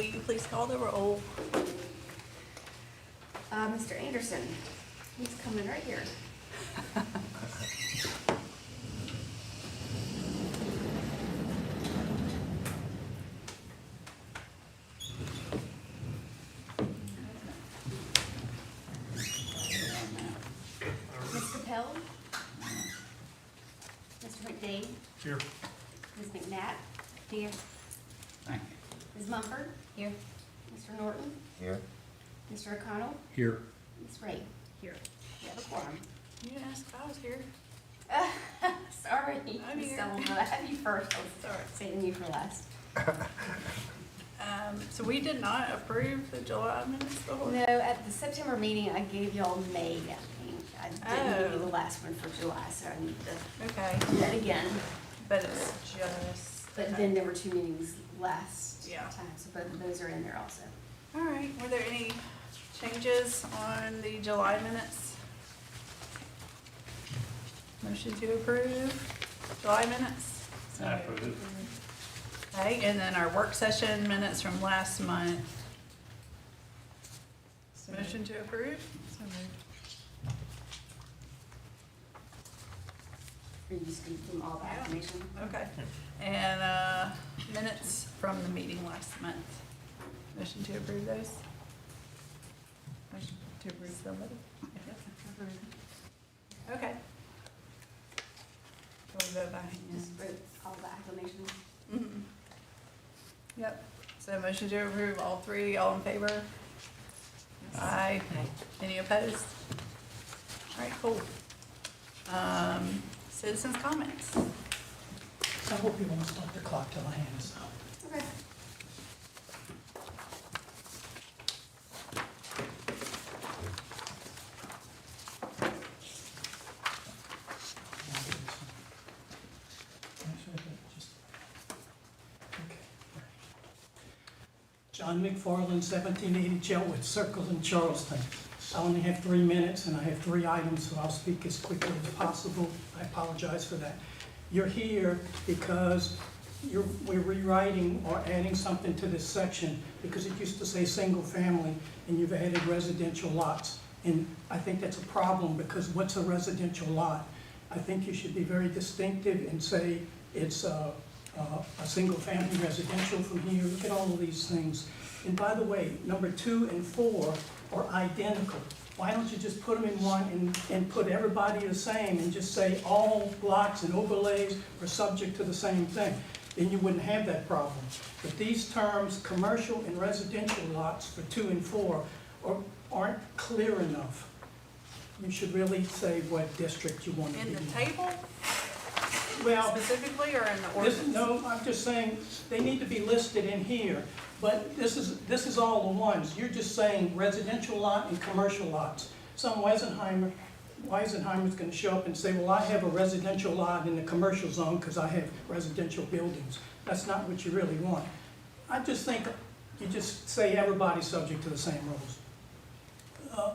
will you please call the roll? Mr. Anderson, he's coming right here. Ms. Capel? Mr. McDade? Here. Ms. McNatt? Here. Thank Ms. Mumford? Here. Mr. Norton? you. Here. Mr. O'Connell? Here. Ms. Ray? Here. We have a quorum. You didn't ask if I was here. Sorry, I'm Ms. here. Sullivan, I have you first. I was Sorry. saving you for last. So we did not approve the July minutes before? No, at the September meeting, I gave y'all May, I think. I didn't give you the last one for July, so I need to Okay, do that again. but it's just. But then there were two meetings last Yeah. time, so both of those are in there also. All right, were there any changes on the July minutes? Motion to approve July minutes? I approve. Okay, and then our work session minutes from last month. Motion to approve? So moved. Are you just gonna give them all the Yeah. information? Okay, and, minutes from the meeting last month. Motion to approve those? Motion to approve somebody? Okay. We'll vote by Just hand. wrote all the acclamations. Mhm. Yep, so motion to approve all three, all in favor? Aye. Any opposed? All right, cool. Citizens' comments. I hope you won't stop the clock till I hand this out. Okay. John McFarland, 1780 Chelwood Circle in Charleston. I only have 3 minutes and I have 3 items, so I'll speak as quickly as possible. I apologize for that. You're here because we're rewriting or adding something to this section because it used to say single family and you've added residential lots. And I think that's a problem because what's a residential lot? I think you should be very distinctive and say it's a single family residential from here. Look at all of these things. And by the way, number 2 and 4 are identical. Why don't you just put them in one and put everybody the same and just say all blocks and overlays are subject to the same thing? Then you wouldn't have that problem. But these terms, commercial and residential lots for 2 and 4, aren't clear enough. You should really say what district you want to be In in. the table Well, specifically or in the this, ordinance? no, I'm just saying, they need to be listed in here, but this is all the ones. You're just saying residential lot and commercial lots. Some Weisenheimer's gonna show up and say, well, I have a residential lot in the commercial zone because I have residential buildings. That's not what you really want. I just think you just say everybody's subject to the same rules.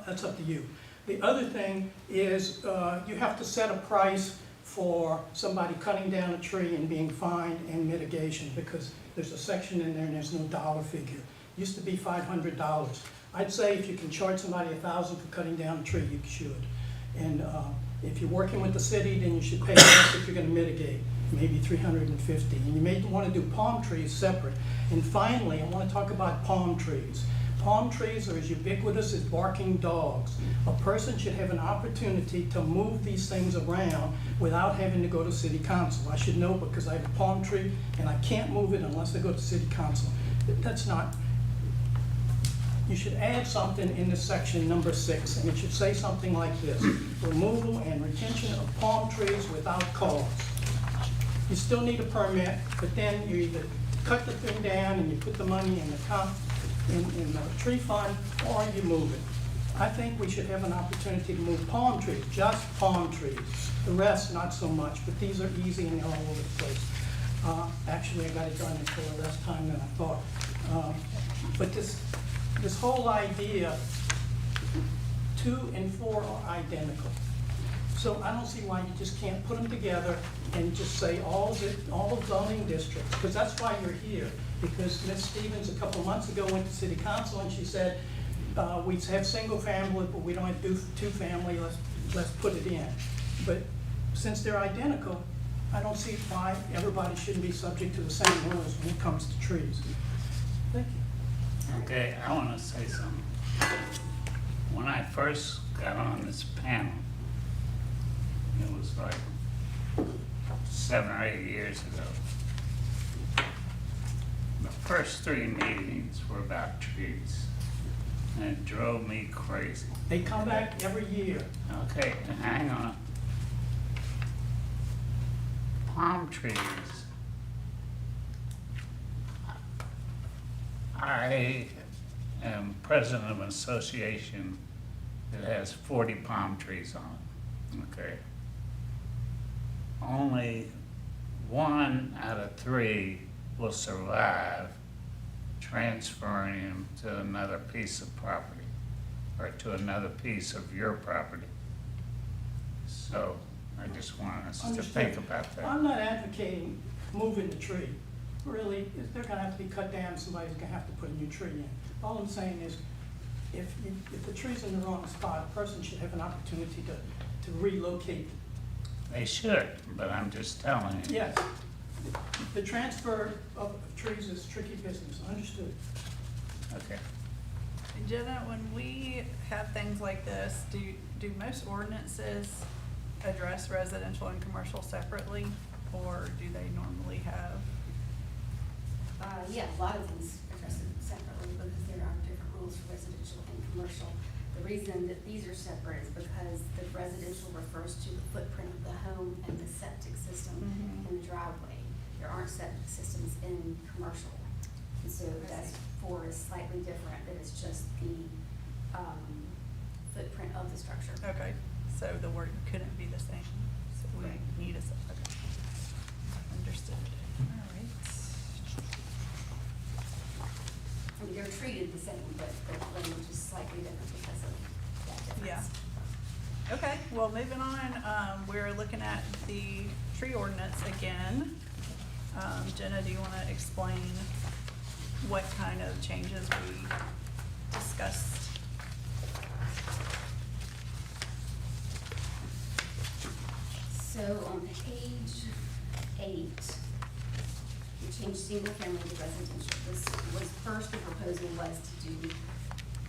That's up to you. The other thing is, you have to set a price for somebody cutting down a tree and being fined and mitigation, because there's a section in there and there's no dollar figure. Used to be $500. I'd say if you can charge somebody $1,000 for cutting down a tree, you should. And if you're working with the city, then you should pay less if you're gonna mitigate, maybe $350. And you may wanna do palm trees separate. And finally, I wanna talk about palm trees. Palm trees are as ubiquitous as barking dogs. A person should have an opportunity to move these things around without having to go to city council. I should know because I have a palm tree and I can't move it unless I go to city council. That's not, you should add something in this section number 6, and it should say something like this: removal and retention of palm trees without cause. You still need a permit, but then you either cut the thing down and you put the money in the in the tree fund, or you move it. I think we should have an opportunity to move palm trees, just palm trees. The rest, not so much, but these are easy and they're all over the place. Actually, I got it done for less time than I thought. But this whole idea, 2 and 4 are identical. So I don't see why you just can't put them together and just say all zoning districts, because that's why you're here. Because Ms. Stevens, a couple months ago, went to city council and she said, we have single family, but we don't do two family, let's put it in. But since they're identical, I don't see why everybody shouldn't be subject to the same rules when it comes to trees. Thank you. Okay, I want to say something. When I first got on this panel, it was like 7 or 8 years ago. The first 3 meetings were about trees, and it drove me crazy. They come back every year. Okay, hang on. Palm trees. I am president of an association that has 40 palm trees on it, okay? Only 1 out of 3 will survive transferring them to another piece of property or to another piece of your property. So I just want us to Understood. think about that. I'm not advocating moving the tree. Really, they're gonna have to be cut down, somebody's gonna have to put a new tree in. All I'm saying is, if the tree's in the wrong spot, a person should have an opportunity to relocate. They should, but I'm just telling you. Yes, the transfer of trees is tricky business, understood. Okay. Jenna, when we have things like this, do most ordinances address residential and commercial separately, or do they normally have? Yeah, a lot of things address it separately because there are different rules for residential and commercial. The reason that these are separate is because the residential refers to the footprint of the home and the septic system Mhm. and the driveway. There aren't septic systems in commercial. And so that's 4 is slightly different, that it's just the, footprint of the structure. Okay, so the word couldn't be the same, so we Right. need a, okay. Understood. All right. I mean, they're treated the same, but the language is slightly different because of that difference. Yeah. Okay, well, moving on, we're looking at the tree ordinance again. Jenna, do you want to explain what kind of changes we discussed? So on page 8, we changed single family to residential. This was first, the proposal was to do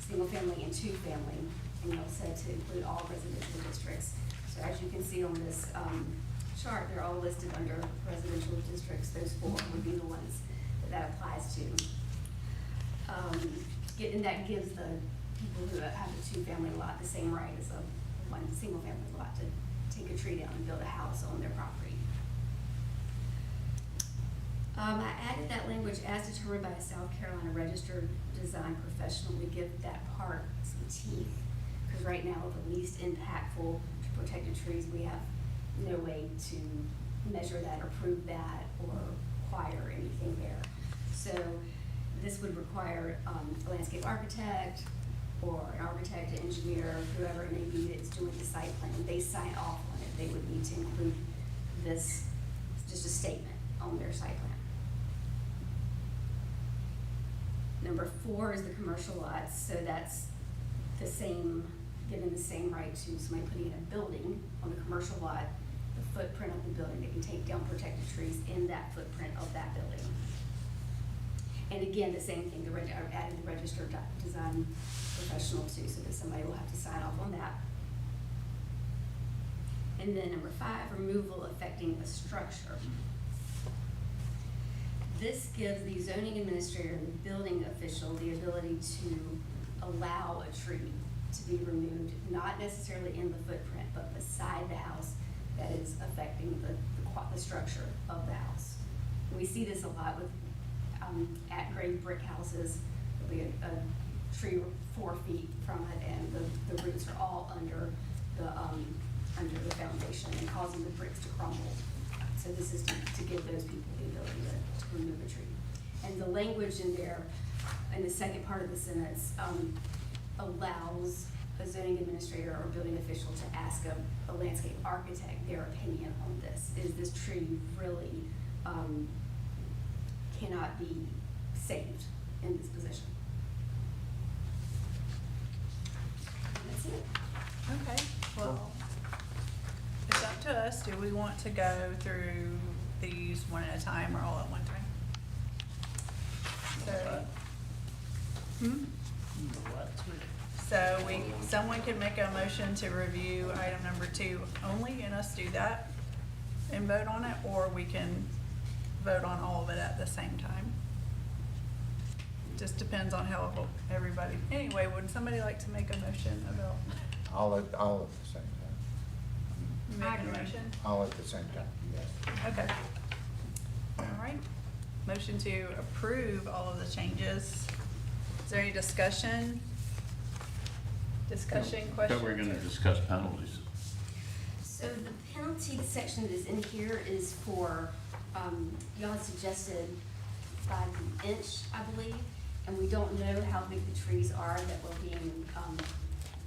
single family and 2 family, and you also to include all residential districts. So as you can see on this chart, they're all listed under residential districts. Those 4 would be the ones that applies to. And that gives the people who have a 2-family lot the same right as a 1 single family lot to take a tree down and build a house on their property. I added that language as determined by a South Carolina registered design professional to give that part some teeth. Because right now, the least impactful protected trees, we have no way to measure that or prove that or require anything there. So this would require a landscape architect or an architect, an engineer, whoever it may be that's doing the site plan. They sign off on it. They would need to include this, just a statement on their site plan. Number 4 is the commercial lots, so that's the same, given the same right to somebody putting in a building on the commercial lot, the footprint of the building, they can take down protected trees in that footprint of that building. And again, the same thing, I added the registered design professional too, so that somebody will have to sign off on that. And then number 5, removal affecting a structure. This gives the zoning administrator and the building official the ability to allow a tree to be removed, not necessarily in the footprint, but beside the house that is affecting the structure of the house. And we see this a lot with at-grade brick houses. There'll be a tree 4 feet from it, and the roots are all under the foundation and causing the bricks to crumble. So this is to give those people the ability to remove a tree. And the language in there, in the second part of the sentence, allows a zoning administrator or building official to ask a landscape architect their opinion on this. Is this tree really cannot be saved in this position. And that's it. Okay, well, it's up to us. Do we want to go through these one at a time or all at one time? So, What? so someone can make a motion to review item number 2 only and us do that and vote on it, or we can vote on all of it at the same time. Just depends on how everybody, anyway, would somebody like to make a motion about All at the same time. making a motion? All at the same time, yes. Okay. All right. Motion to approve all of the changes. Is there any discussion? Discussion, I questions? thought we were gonna discuss penalties. So the penalty section that is in here is for, y'all had suggested by the inch, I believe, and we don't know how big the trees are that were being,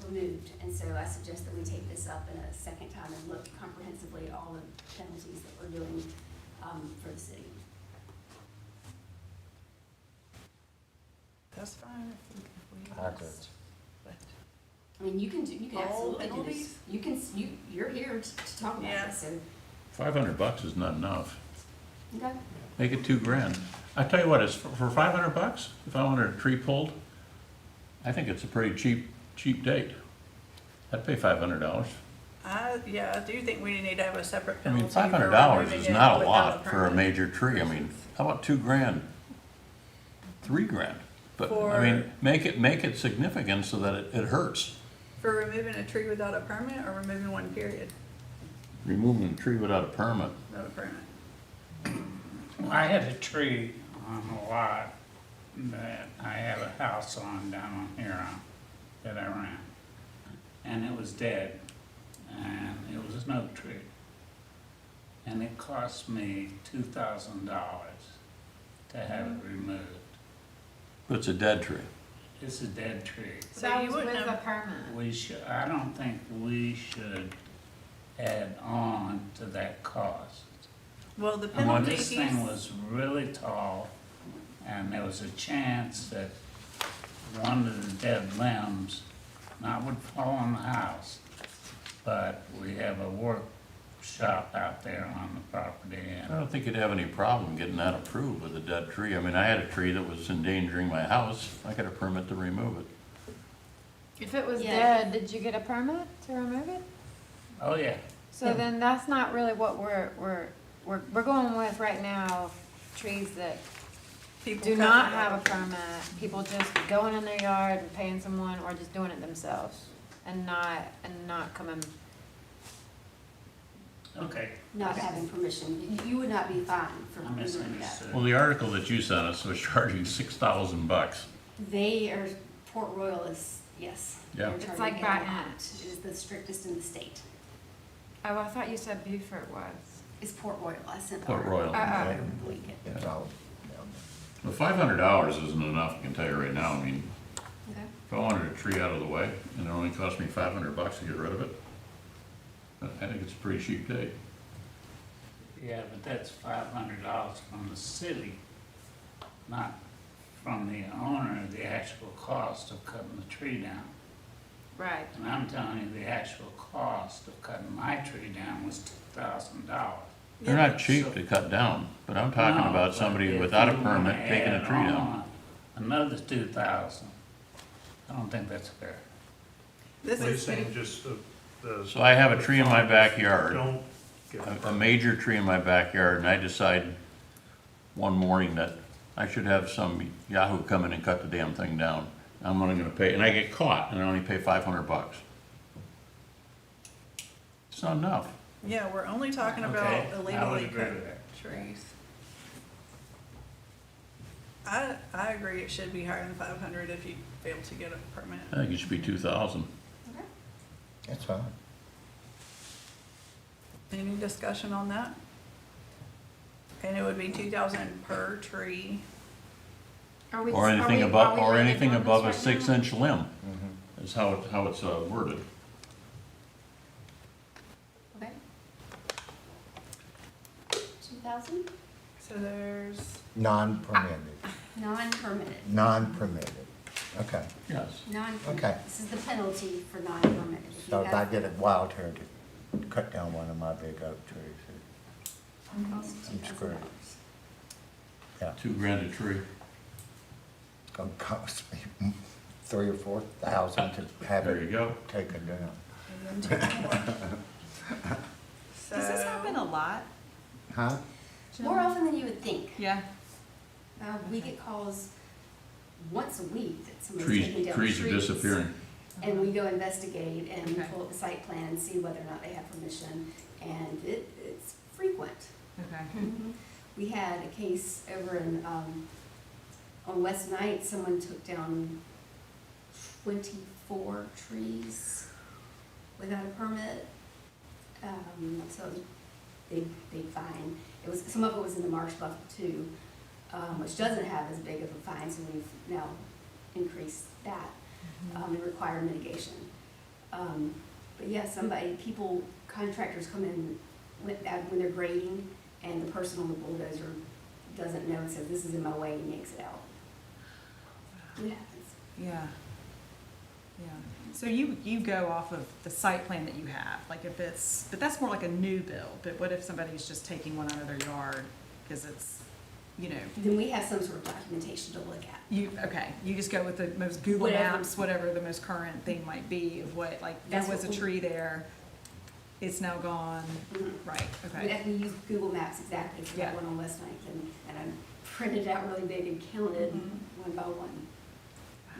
removed. And so I suggest that we take this up in a second time and look comprehensively at all the penalties that we're doing, for the city. That's fine if we I agree. but- I mean, you can All absolutely do penalties? this. You're here to talk about Yeah. this, so, $500 is not enough. okay. Make it $2,000. I tell you what, it's for $500, if I wanted a tree pulled, I think it's a pretty cheap date. I'd pay $500. Yeah, I do think we need to have a separate I penalty. mean, for $500 removing is it not a without lot for a permit. major tree. I mean, how about $2,000? $3,000? But, I mean, For- make it significant so that it hurts. For removing a tree without a permit or removing one period Removing a tree without a permit. without a permit? I had a tree on a lot that I have a house on down on Huron that I ran. And it was dead, and it was an oak tree. And it cost me $2,000 to have it removed. But it's a dead tree. It's a dead tree. So That you was wouldn't with a have, permit. I don't think we should add on to that cost. well, the And when penalty this he's, thing was really tall, and there was a chance that one of the dead limbs not would fall on the house, but we have a workshop out there on the property, I and don't think you'd have any problem getting that approved with a dead tree. I mean, I had a tree that was endangering my house. I got a permit to remove it. If it was Yeah. dead, did you get a permit to remove it? oh yeah, So then that's not really what we're going with right now, trees that people do cut not it have a off. permit, people just going in their yard and paying someone or just doing it themselves and not coming. okay, Not having permission, you would not be fined for I removing that. misunderstood. Well, the article that you sent us was charging $6,000. They are, Port Royal is, yes. Yeah. They're It's charging like a by lot. inch. It is the strictest in the state. Oh, I thought you said Beaufort was. It's Port Royal, I sent. Port our- Royal. our Uh-uh. week. It's all down Well, $500 isn't enough, I can tell you right now. I mean, Okay. if I wanted a tree out of the way and it only cost me $500 to get rid of it, I think it's a pretty cheap date. Yeah, but that's $500 from the city, not from the owner, the actual cost of cutting the tree down. Right. And I'm telling you, the actual cost of cutting my tree down was $2,000. They're Yeah, not cheap to cut down, but I'm talking No, about but somebody if without a you wanna permit taking a add tree down. on Another 2,000, I don't think that's fair. This What are you is, saying, just the. So I have a tree in my backyard. Don't get the A permit. major tree in my backyard, and I decide one morning that I should have some yahoo come in and cut the damn thing down. I'm only gonna pay, and I get caught, and I only pay $500. It's not enough. yeah, we're only talking about Okay, I would illegally agree cut with that. trees. I agree it should be higher than 500 if you fail to get a permit. I think it should be 2,000. Okay. That's fine. Any discussion on that? And it would be 2,000 per tree. Are we- Or are anything we- above, are we or really anything doing above a this right now? 6-inch limb, Mhm. is how it's worded. Okay. 2,000? So there's, Non-permitted. Non-permitted. Non-permitted, okay. Yes. Non-permitted. Okay. This is the penalty for non-permitted. If you So if I have- get a wild turd to cut down one of my big oak trees, It costs I'm screwed. $2,000. yeah, $2,000 a tree. it's gonna cost me 3 or 4,000 to have There you it go. taken down. And then 2 more. Does this happen a lot? Huh? More often than you would think. Yeah. We get calls once a week that somebody's taking Trees, down trees are trees. disappearing. And we go investigate and Okay. pull up the site plan and see whether or not they have permission, and it's frequent. Okay. We had a case over in, on West Ninth, someone took down 24 trees without a permit. So it was big fine. It was, some of it was in the marsh buffer too, which doesn't have as big of a fine, so we've now increased that, and require mitigation. But yeah, contractors come in when they're grading, and the person on the bulldozer doesn't know and says, this is in my way, and yanks it out. It happens. Yeah. Yeah. So you go off of the site plan that you have, like if it's, but that's more like a new build, but what if somebody's just taking one out of their yard, because it's, you know, Then we have some sort of documentation to look at. you just go with the most Google Whatever. Maps, whatever the most current thing might be of what, like, there That's was a what we- tree there, it's now gone, Mhm. right, okay. We use Google Maps exactly for that Yeah. one on West Ninth, and I printed it out really big and counted Mhm. one by one.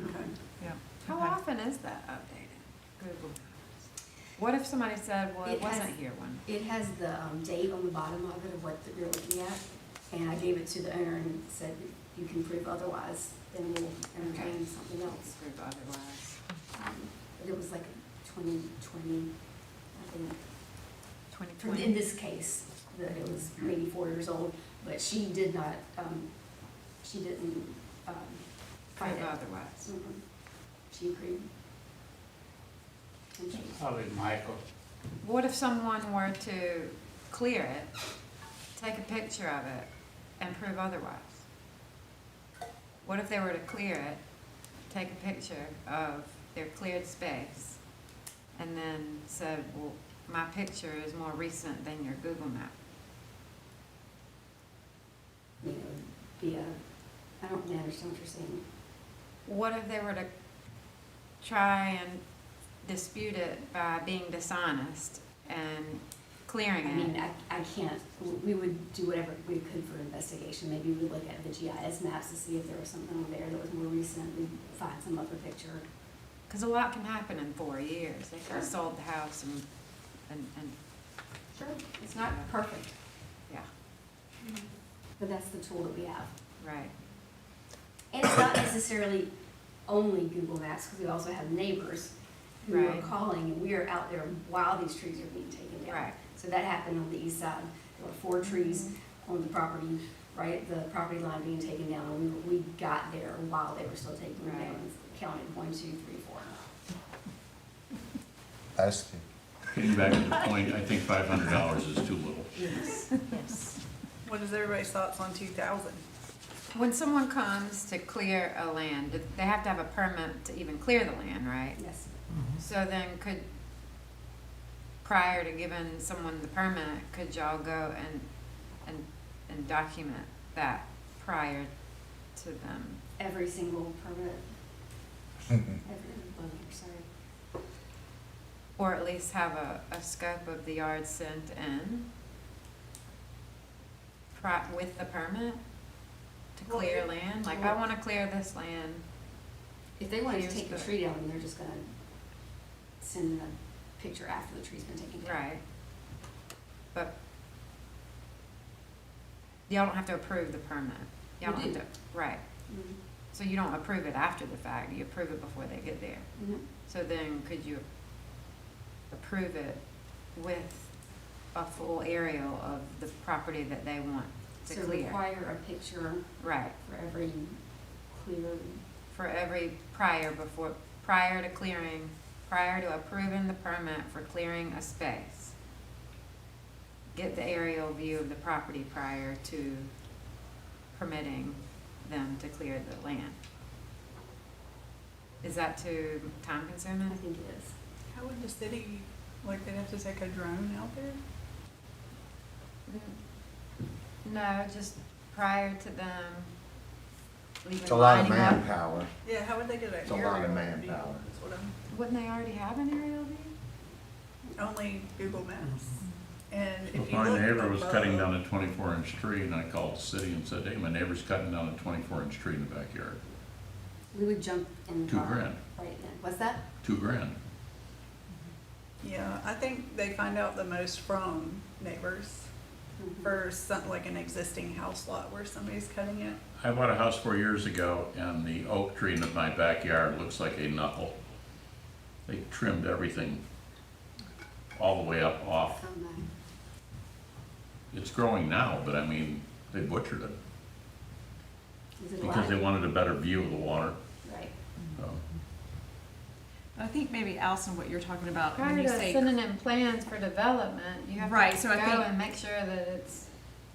Okay. Yeah. How Okay. often is that updated? Google. What if somebody said, well, it It has- wasn't here one? It has the date on the bottom of it of what you're looking at, and I gave it to the owner and said, if you can prove otherwise, then we'll entertain something else. Prove otherwise. But it was like 2020, I think. In 2020? this case, that it was maybe 4 years old, but she did not, she didn't find Prove it. otherwise. Mhm. She agreed. And she- Probably Michael. What if someone were to clear it, take a picture of it, and prove otherwise? What if they were to clear it, take a picture of their cleared space, and then said, well, my picture is more recent than your Google map? You know, I don't really understand what you're saying. What if they were to try and dispute it by being dishonest and clearing I it? mean, I can't, we would do whatever we could for investigation. Maybe we'd look at the GIS maps to see if there was something on there that was more recent. We'd find some other picture. Because a lot can happen in 4 years. They could have sold the house and, Sure. It's not perfect, yeah, but that's the tool that we have. right. And it's not necessarily only Google Maps, because we also have neighbors who are Right. calling, and we are out there while these trees are being taken down. Right. So that happened on the east side. There were 4 trees on the property, right at the property line being taken down. And we got there while they were still taking them Right. down, and counted 1, 2, 3, 4. That's the, Getting back to the point, I think $500 is too little. Yes. What is everybody's thoughts on 2,000? When someone comes to clear a land, they have to have a permit to even clear the land, right? Yes. So then prior to giving someone the permit, could y'all go and document that prior to them? Every single permit, every, sorry. Or at least have a scope of the yard sent in with the permit to Well, clear land? Like, I wanna clear this land. If they wanted to Here's take the the- tree down, then they're just gonna send a picture after the tree's been taken down. Right. But y'all don't have to approve the permit. Y'all We don't do. have to, right. Mhm. So you don't approve it after the fact, you approve it before they get there. Mhm. So then could you approve it with a full aerial of the property that they want to So clear? require a picture Right, for every clear, for every prior to clearing, prior to approving the permit for clearing a space. Get the aerial view of the property prior to permitting them to clear the land. Is that too time consuming? I think it is. How would the city, like, they'd have to take a drone out there? No, just prior to them leaving It's a lot of lining up. manpower. Yeah, how would they get an It's a lot aerial of view? manpower. That's what Wouldn't they already have an aerial view? only Google Maps. And if you look My neighbor was cutting above- down a 24-inch tree, and I called the city and said, hey, my neighbor's cutting down a 24-inch tree in the backyard. We would jump in the car. $2,000. Right then. What's that? $2,000. Yeah, I think they find out the most from neighbors Mhm. for some, like an existing house lot where somebody's cutting it. I bought a house 4 years ago, and the oak tree in my backyard looks like a knuckle. They trimmed everything all the way up off. Oh, my. It's growing now, but I mean, they butchered it Is it because they alive? wanted a better view of the water. Right. So, I think maybe Allison, what you're talking about when Prior you to say, sending in plans for development, you have Right, to so I go think- and make sure that it's,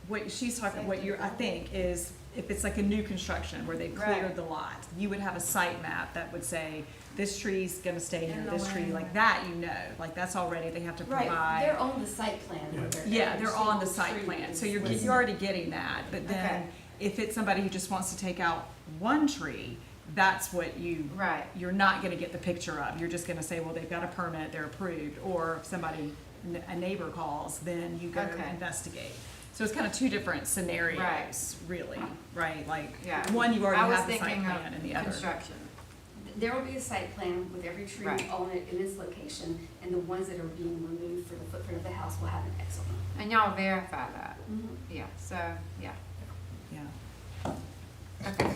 what she's talking, what you're, I think, is if it's like a new construction where they've cleared Right. the lot, you would have a site map that would say, this tree's gonna stay here, In the this tree, land. like that, you know, like that's already, they have to Right, provide. they're on the site plan. where Yeah, every they're on the single site tree plan, so is you're listed. already getting that, but then Okay. if it's somebody who just wants to take out one tree, that's what you, right. you're not gonna get the picture of, you're just gonna say, well, they've got a permit, they're approved, or if somebody, a neighbor calls, then you go Okay. investigate. So it's kind of two different scenarios, really, right, like, Yeah. one, you I already was have the site thinking of plan, and the other. construction. There will be a site plan with every tree Right. on it in its location, and the ones that are being removed for the footprint of the house will have an X on them. And y'all verify that, Mhm. yeah, so, yeah, Yeah. okay.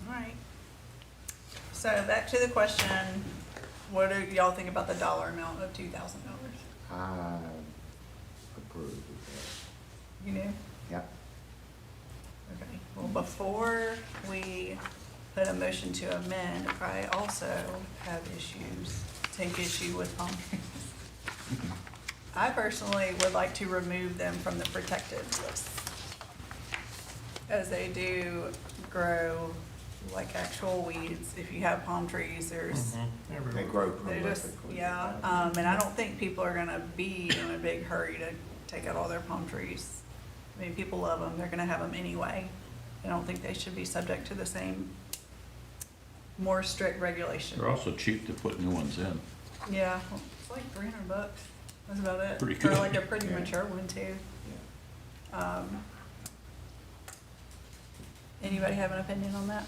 Alright. So back to the question, what do y'all think about the dollar amount of $2,000? I approve of You do? that. Yep. Okay, well, before we put a motion to amend, I also have issues, take issue with palm trees. I personally would like to remove them from the protected list, as they do grow like actual weeds. If you have palm trees, there's, They grow they just, prolifically. yeah, and I don't think people are gonna be in a big hurry to take out all their palm trees. I mean, people love them, they're gonna have them anyway. I don't think they should be subject to the same, more strict regulation. they're also cheap to put new ones in. Yeah, well, it's like $300, that's about it. Pretty For good. like a pretty Yeah. mature one too. Anybody have an opinion on that?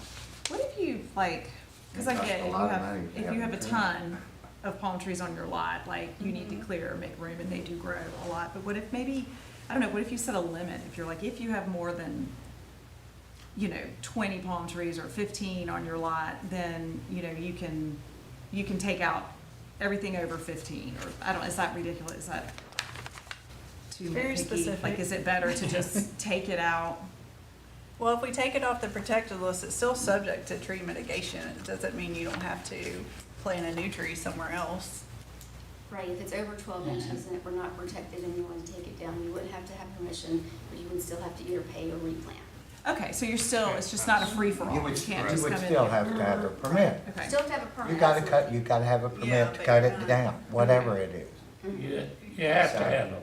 What if you, like, cause I It costs get, a it, you lot of have, money to if have you have a them trimmed. ton of palm trees on your lot, like, you need to clear, make room, and they do grow a lot, but what if maybe, I don't know, what if you set a limit, if you're like, if you have more than, 20 palm trees or 15 on your lot, then, you can take out everything over 15, or, I don't, is that ridiculous, is that too Very nitpicky? specific. Like, is it better to just take it out? Well, if we take it off the protected list, it's still subject to tree mitigation. It doesn't mean you don't have to plant a new tree somewhere else. Right, if it's over 12 inches and it were not protected and you wanted to take it down, you would have to have permission, but you would still have to either pay or replant. Okay, so you're still, it's just not a free-for-all, You you would, can't you just would come in. still have to have a permit. Okay. Still have to have a permit. You gotta absolutely. cut, you gotta have a Yeah, permit to but cut you're it not- down, whatever it is. You have to have a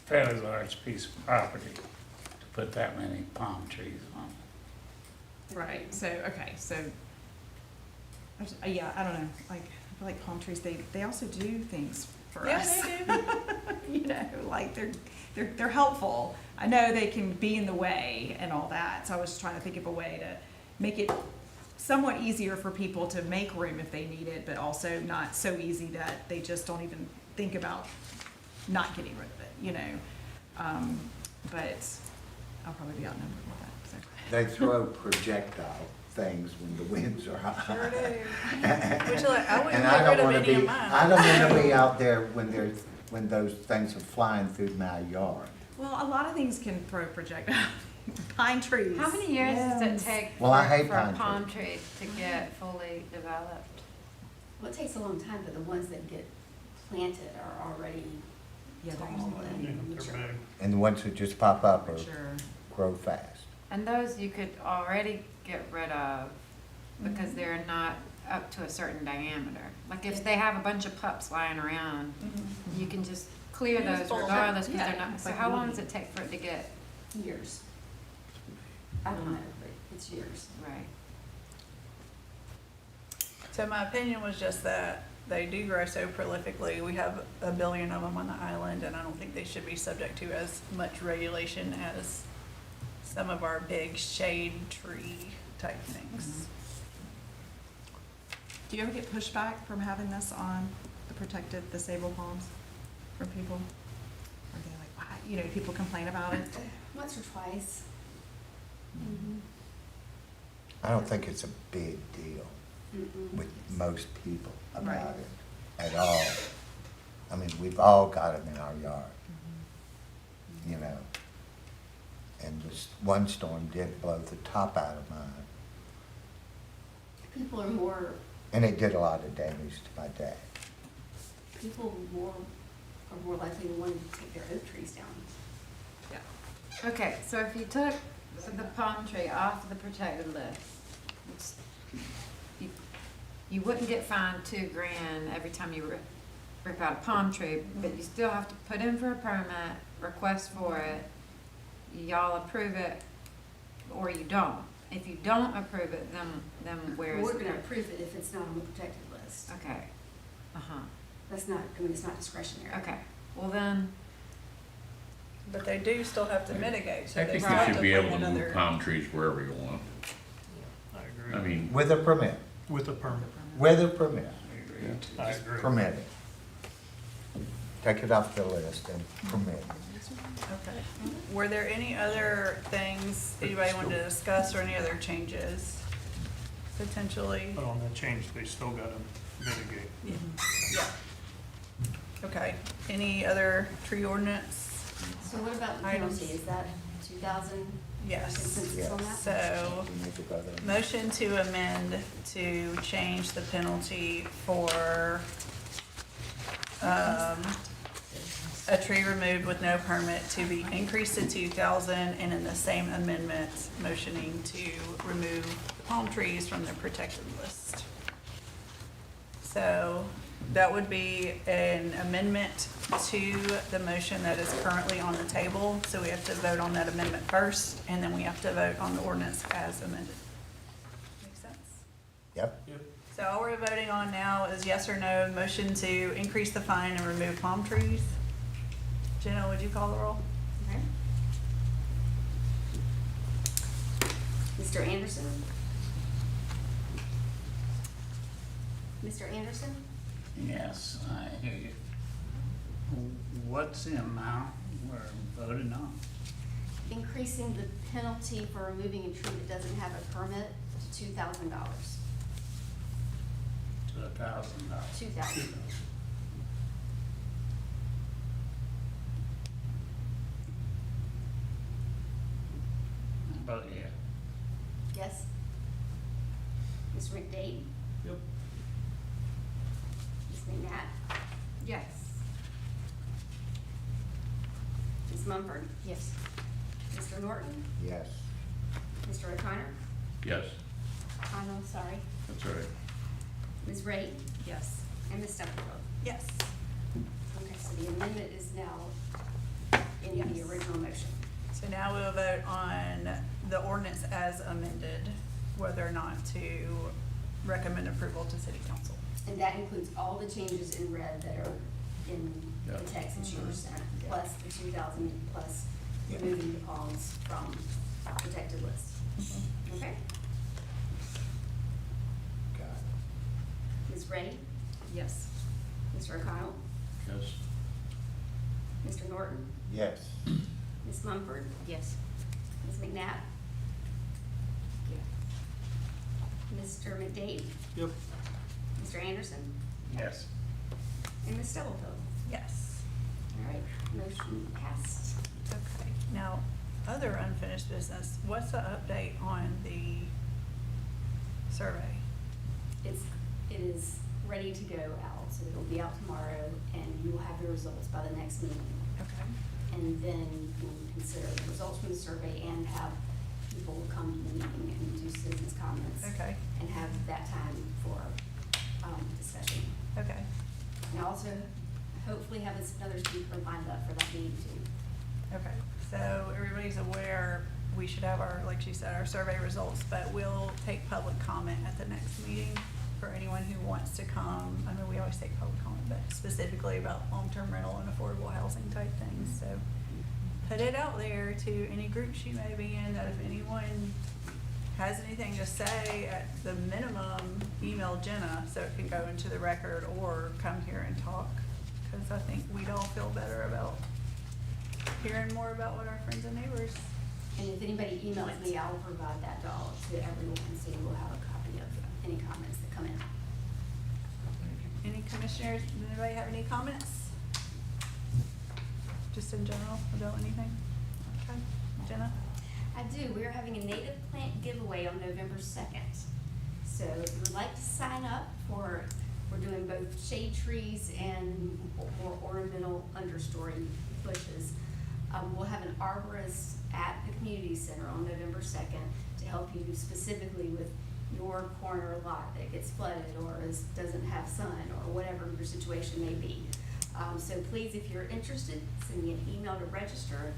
fairly large piece of property to put that many palm trees on. Right, so, okay, so, yeah, I don't know, like, I feel like palm trees, they also do things for Yeah, us. they do. Like, they're helpful. I know they can be in the way and all that, so I was just trying to think of a way to make it somewhat easier for people to make room if they need it, but also not so easy that they just don't even think about not getting rid of it, but I'll probably be outnumbered with that, so. They throw projectile things when the winds are high. Sure do. Which, like, I wouldn't And I get rid don't of wanna any be, of mine. I don't wanna be out there when those things are flying through my yard. Well, a lot of things can throw projectiles. Pine trees. How many years does it limbs. take Well, I for hate for a pine palm tree to get fully developed? Well, it takes a long time, but the ones that get planted are already Yeah, they're tall usually and They're mature. big. And the ones that just pop up are sure. grow fast. And those you could already get rid of because Mhm. they're not up to a certain diameter. Like if they have a bunch of pups lying around, Mhm. you can just clear You just those pull them out. regardless because Yeah, they're not, it's so like how long wood. does it take for it to get, Years. I don't know, but it's years. right? So my opinion was just that they do grow so prolifically. We have 1 billion of them on the island, and I don't think they should be subject to as much regulation as some of our big shade tree type things. Do you ever get pushback from having this on the protected disabled palms from people? Are they like, why, you know, people complain about it? Once or twice. I don't think it's a big deal Mm-mm. with most people Right. about it at all. I mean, we've all got them in our yard, you know. And this one storm did blow the top out of mine, People are more, and it did a lot of damage to my dad. people are more likely to want to take their oak trees down. Yeah. Okay, so if you took the palm tree off the protected list, you, you wouldn't get fined $2,000 every time you rip out a palm tree, but you still have to put in for a permit, request for it, y'all approve it, or you don't. If you don't approve it, then where is We're it? gonna approve it if it's not on the protected list. Okay, uh-huh, That's not, I mean, it's not discretionary. okay, well then, But they do still have to mitigate, so I they think still you have should to be bring able to another. move palm trees wherever you want. I I agree. mean, With a permit, With a permit. with a permit, I agree. permit it. Take it off the list and permit it. Okay. Were there any other things anybody wanted to discuss or any other changes potentially? But on that change, they still gotta mitigate. Yeah. Okay. Any other tree ordinance? So what about the Items. penalty? Is that 2,000? Yes. Consensus on that? So, We need to vote on that. motion to amend to change the penalty for, a tree removed with no permit to be increased to 2,000, and in the same amendment, motioning to remove the palm trees from the protected list. So, that would be an amendment to the motion that is currently on the table. So we have to vote on that amendment first, and then we have to vote on the ordinance as amended. Make sense? Yep, So all we're voting on now is yes or no, motion to increase the fine and remove palm trees. Jenna, would you call the roll? Okay. Mr. Anderson? Mr. Anderson? yes, I hear you. What's the amount we're voting on? Increasing the penalty for removing a tree that doesn't have a permit to $2,000. To $1,000. 2,000. But yeah, Yes? Mr. McDade? Yep. Ms. McNatt? yes. Ms. Mumford? Yes. Mr. Norton? yes. Mr. O'Connor? yes, I'm sorry. that's all right. Ms. Ray? Yes. And Ms. Steppenwolf? Yes. Okay, so the amendment is now in the original motion. So now we will vote on the ordinance as amended, whether or not to recommend approval to city council. And that includes all the changes in red that are in the Yeah. text that you were sent, plus the 2,000, plus Yeah. removing the palms from protected list. Okay? Got it. Ms. Ray? Yes. Mr. O'Connell? Yes, Mr. Norton? Yes, Ms. Mumford? Yes. Ms. McNabb? Mr. McDade? Yep. Mr. Anderson? yes. And Ms. Stubblefield? Yes. All right, motion passed. Okay. Now, other unfinished business, what's the update on the survey? It is ready to go out, so it'll be out tomorrow, and you will have the results by the next meeting. Okay. And then you can consider the results from the survey and have people will come to the meeting and do citizens' comments. Okay, And have that time for, discussion. okay. And also, hopefully have another speaker lined up for that meeting too. Okay, so everybody's aware, we should have our, like she said, our survey results, but we'll take public comment at the next meeting for anyone who wants to come. I mean, we always take public comment, but specifically about long-term rental and affordable housing type things, so put it out there to any groups you may be in, that if anyone has anything to say, at the minimum, email Jenna so it can go into the record, or come here and talk, because I think we'd all feel better about hearing more about what our friends and neighbors. And if anybody emails me, I will provide that to everyone, so you will have a copy of any comments that come in. Any commissioners, does anybody have any comments? Just in general about anything? Okay, Jenna? I do. We're having a native plant giveaway on November 2nd. So if you would like to sign up for, we're doing both shade trees and more ornamental understory bushes. We'll have an arborist at the community center on November 2nd to help you specifically with your corner lot that gets flooded or doesn't have sun or whatever your situation may be. So please, if you're interested, send me an email to register.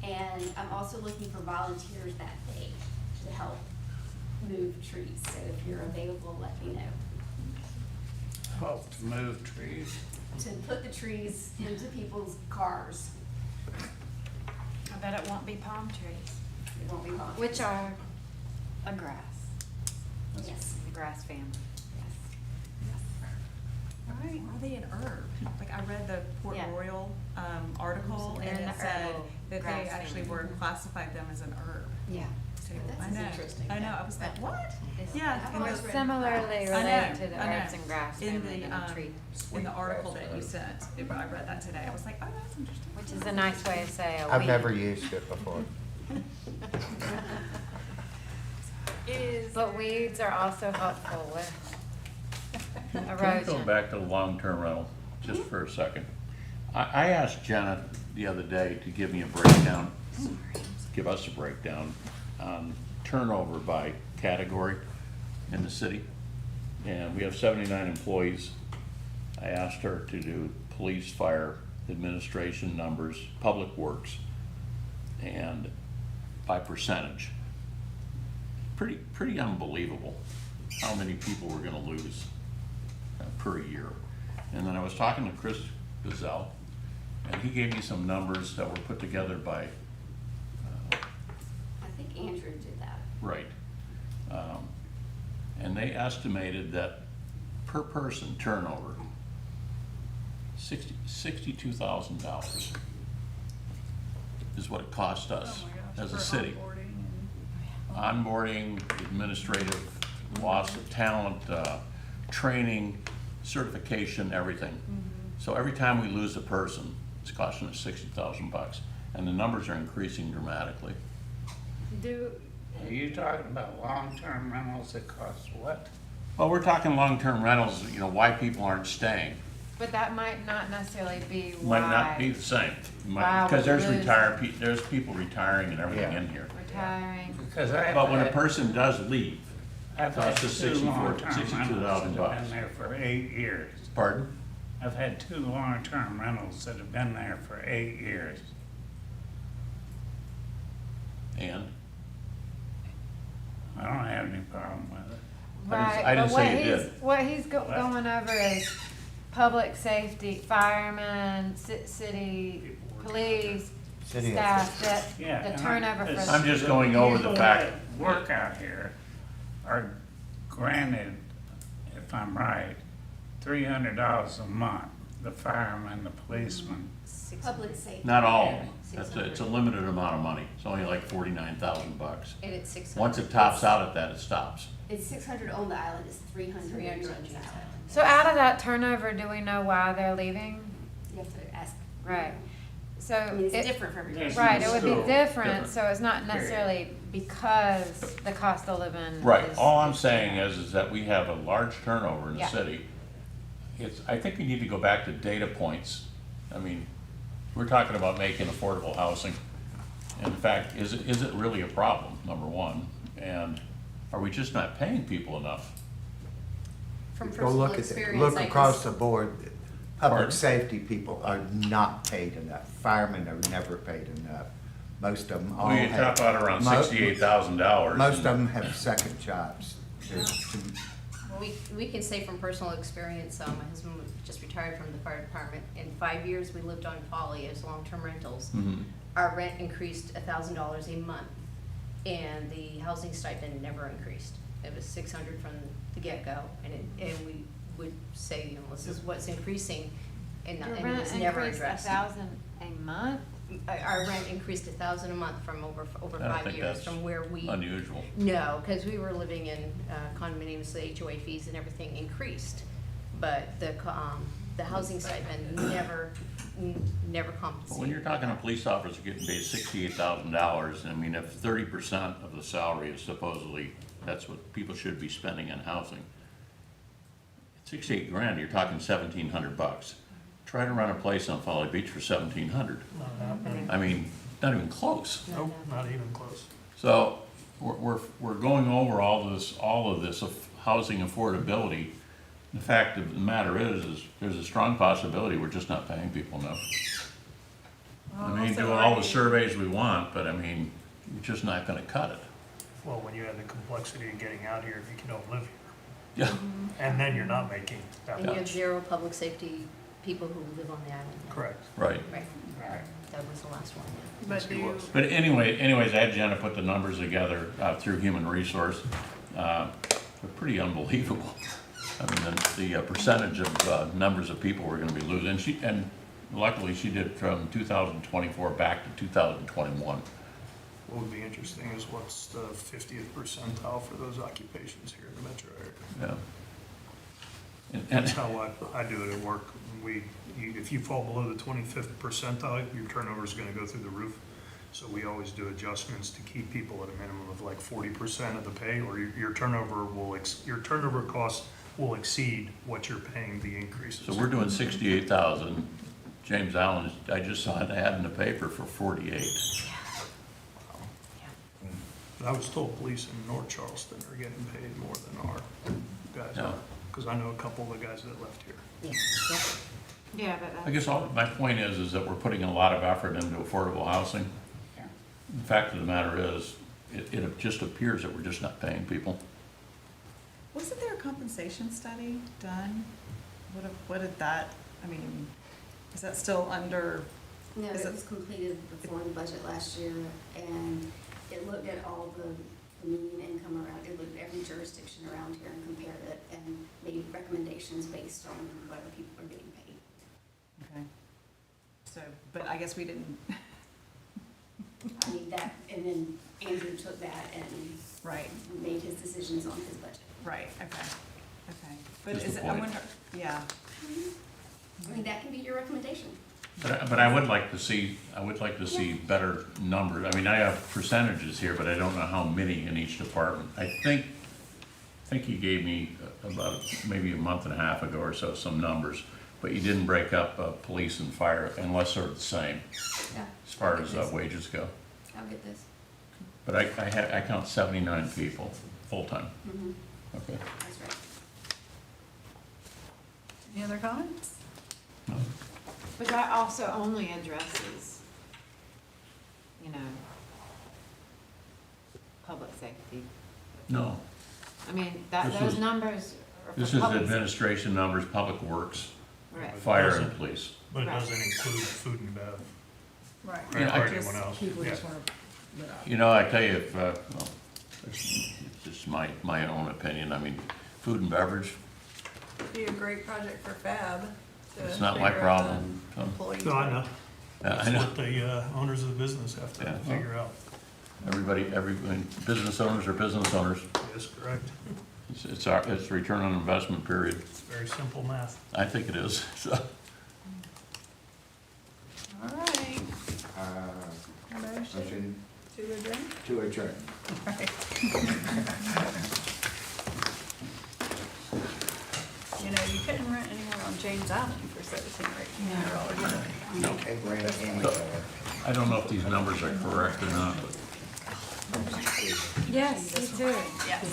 And I'm also looking for volunteers that day to help move trees. So if you're available, let me know. Help to move trees. To put the trees into people's cars. I bet it won't be palm trees, It won't be long. which are a grass, Yes. the grass family. All right. Are they an herb? Like, I read the Port Yeah. Royal, article, They're and in it the said herbal that they grass actually family. were classified them as an herb. Yeah. So, That's I know, interesting. I know, I was like, what? It's Yeah, I've and always the- read similarly grass. I know, related to the I know. herbs and grass In family the, than the tree, in the article that you sent, I read that today, I was like, oh, that's interesting. which is a nice way to say a weed. I've never used it before. Is. But weeds are also helpful with Can we go erosion. back to the long-term rental, just for a second? I asked Jenna the other day to give me a breakdown, give us a breakdown on turnover by category in the city. And we have 79 employees. I asked her to do police, fire, administration numbers, public works, and by percentage. Pretty unbelievable how many people we're gonna lose per year. And then I was talking to Chris Gazelle, and he gave me some numbers that were put together by, I think Andrew did that. right. And they estimated that per person turnover, $62,000 is what it cost us Oh my gosh, as a for city. onboarding Onboarding, administrative, loss of talent, training, certification, everything. So every time we lose a person, it's costing us $60,000, and the numbers are increasing dramatically. Are you talking about long-term rentals that cost what? Well, we're talking long-term rentals, you know, why people aren't staying. But that might not necessarily be why. Might not be the same, Wow, because there's we lose. there's people retiring and everything Yeah. in here. Retiring. Because I've But when a had, person does leave, I've had costs us two 64 long-term rentals that $62,000 have been there for 8 years. pardon? I've had 2 long-term rentals that have been there for 8 years. And I don't have any problem with it. I didn't Right, but say you did. what he's going over is public safety, firemen, city, police, City staff, that, Yeah. the and turnover for. it's- I'm just going over the people fact- that work out here are granted, if I'm right, $300 a month, the firemen, the policemen. Public safety. Not all of them. It's a limited amount of money. It's only like $49,000. And it's 600. Once it tops out at that, it stops. It's 600 on the island, it's 300 on the island. So out of that turnover, do we know why they're leaving? You have to ask. Right, so. I mean, it's it- different for everybody. Yes. Right, it would be Still different, different. so it's not necessarily because the cost of living. Right, is- all I'm saying is that we have a large turnover in the Yeah. city. I think we need to go back to data points. I mean, we're talking about making affordable housing. in fact, is it really a problem, number one? And are we just not paying people enough? From Go personal look at, experience, look I across can the board, public Pardon? safety people are not paid enough, firemen are never paid enough. Most of them all Well, you have. top out around mo- $68,000. Most of them have second jobs. Well, we can say from personal experience, my husband just retired from the fire department. In 5 years, we lived on Folly as long-term rentals. Mhm. Our rent increased $1,000 a month, and the housing stipend never increased. It was 600 from the get-go, and we would say, you know, this is what's increasing, and Your it rent was never increased addressed. $1,000 a month? Our rent increased $1,000 a month from over I don't 5 think years that's from where we. unusual. No, because we were living in condominiums, so the HOA fees and everything increased. But the housing stipend never compensated. But when you're talking a police officer getting paid $68,000, I mean, if 30% of the salary is supposedly, that's what people should be spending on housing. 68 grand, you're talking $1,700. Try to run a place on Folly Beach for $1,700. Not happening. I mean, not even close. Nope, not even close. So we're going over all of this of housing affordability. The fact of the matter is there's a strong possibility we're just not paying people enough. I mean, Also, do all the surveys we want, but I mean, you're just not gonna cut it. Well, when you have the complexity of getting out here, you can don't live Yeah, here. And then you're not making that And you have much. 0 public safety people who live on the island. Correct. right. Right, that was the last one. But Yes, do he you, was. But anyways, I had Jenna put the numbers together through Human Resource. They're pretty unbelievable. I mean, the percentage of numbers of people we're gonna be losing. And luckily, she did from 2024 back to 2021. What would be interesting is what's the 50th percentile for those occupations here in the metro area. Yeah. That's how I do it at work. If you fall below the 25th percentile, your turnover is gonna go through the roof. So we always do adjustments to keep people at a minimum of like 40% of the pay, or your turnover costs will exceed what you're paying the increases. So we're doing 68,000. James Allen, I just saw an ad in the paper for 48. But I was told police in North Charleston are getting paid more than our guys Yeah. are, because I know a couple of the guys that left here. Yeah. Yeah, but I guess my point is that we're putting a lot of effort into affordable housing. The fact of the matter is, it just appears that we're just not paying people. Wasn't there a compensation study done? What did that, I mean, is that still under, No, Is it it- was completed before the budget last year, and it looked at all the median income around, it looked at every jurisdiction around here and compared it and made recommendations based on whether people are getting paid. okay. So, but I guess we didn't, I mean, that, and then Andrew took that and right, made his decisions on his budget. right, okay. But Just is a it, I point. wonder, yeah, I mean, that can be your recommendation. But I would like to see, better numbers. I mean, I have percentages here, but I don't know how many in each department. I think you gave me about maybe a month and a half ago or so, some numbers, but you didn't break up police and fire unless they're the same Yeah. as far as wages go. I'll get this. But I count 79 people, full-time. Mm-hmm. Okay. That's right. any other comments? But that also only addresses, you know, public safety. No, I mean, This those is- numbers are for this is public administration numbers, public works, Right. fire and police. But it Right. doesn't include food and bev, Right. right, Yeah, I or just, anyone else. people Yeah. just wanna lit up. You know, I tell you, well, it's just my own opinion. I mean, food and beverage, Be a great project for Fab. to it's not my figure out the problem. So, employees. No, I know. I That's know. what the owners of the business have to Yeah. figure out. Everybody, business owners are business owners. Yes, correct. It's return on investment period. It's very simple math. I think it is, so. All right, motion Motion to adjourn? to adjourn. You know, you couldn't rent anyone on James Island for $17 or $18. Okay, Brandon, I don't know if these numbers are correct or not, but Yes, me too. Yes.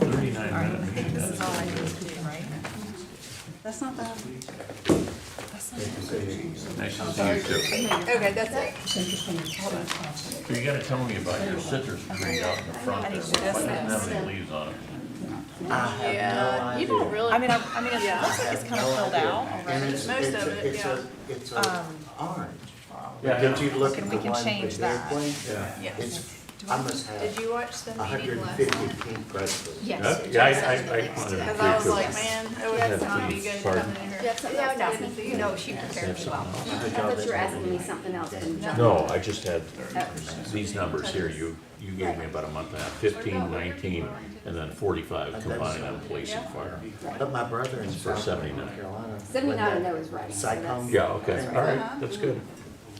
39 minutes. This is all I need to do, right? That's not bad. Nice to see you too. Okay, that's it. So you gotta tell me about your citrus tree out in the front. It doesn't have any leaves on it. Yeah, you don't really. I mean, it looks like it's kind of filled out already. Most of it, yeah. It's Um, orange. Yeah. Did you look And at we the can one, the change big that. one? Yes. It's, I must have Did you watch the meeting last 150 night? pink pretzels. Yes. Yeah, I Because I was like, man, it would not be good coming in here. Yeah, something else to ask me. No, she prepared me well. I thought you were asking me something else than John. No, I just had these numbers here, you gave me about a month and a half, 15, 19, and then 45 combined on police and fire. But my brother in For South 79. Carolina. 79 I know is right. so Cyclone. that's- Yeah, okay, all right, that's good.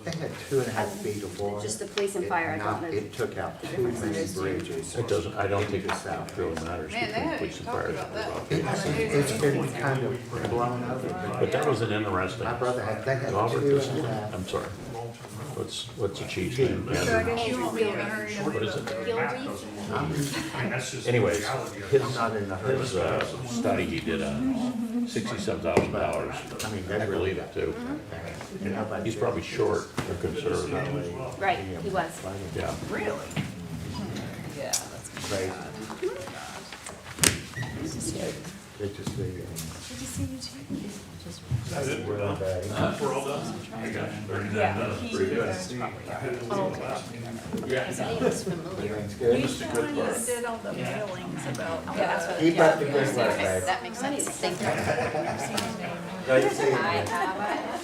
They had 2.5 feet of water. Just the police and fire, I don't know. It took out too many bridges. It doesn't, I don't think it South. really matters Man, they between haven't police and talked fire. about that. It's been kind of blown over. But that was an interesting. My brother had, they had Robert, 2.5. I'm sorry. What's the chief's name? So I guess you won't be in a hurry to What move is up it? there. Gilreath? I mean, that's just. Anyways, his, I'm not in a hurry. his study he did on $67,000. I mean, I they really. believe it too. And nobody He's did. probably short or conservative. Right, he was. Yeah. Really? Yeah, that's good. Crazy. Good to see you. Good to see you too. We're all back. We're all done. Yeah, he owns property. His name is familiar. Everything's You good. guys did all the mailings about Keep up the good work, babe. That makes sense. Thank you. Great to see you. Bye.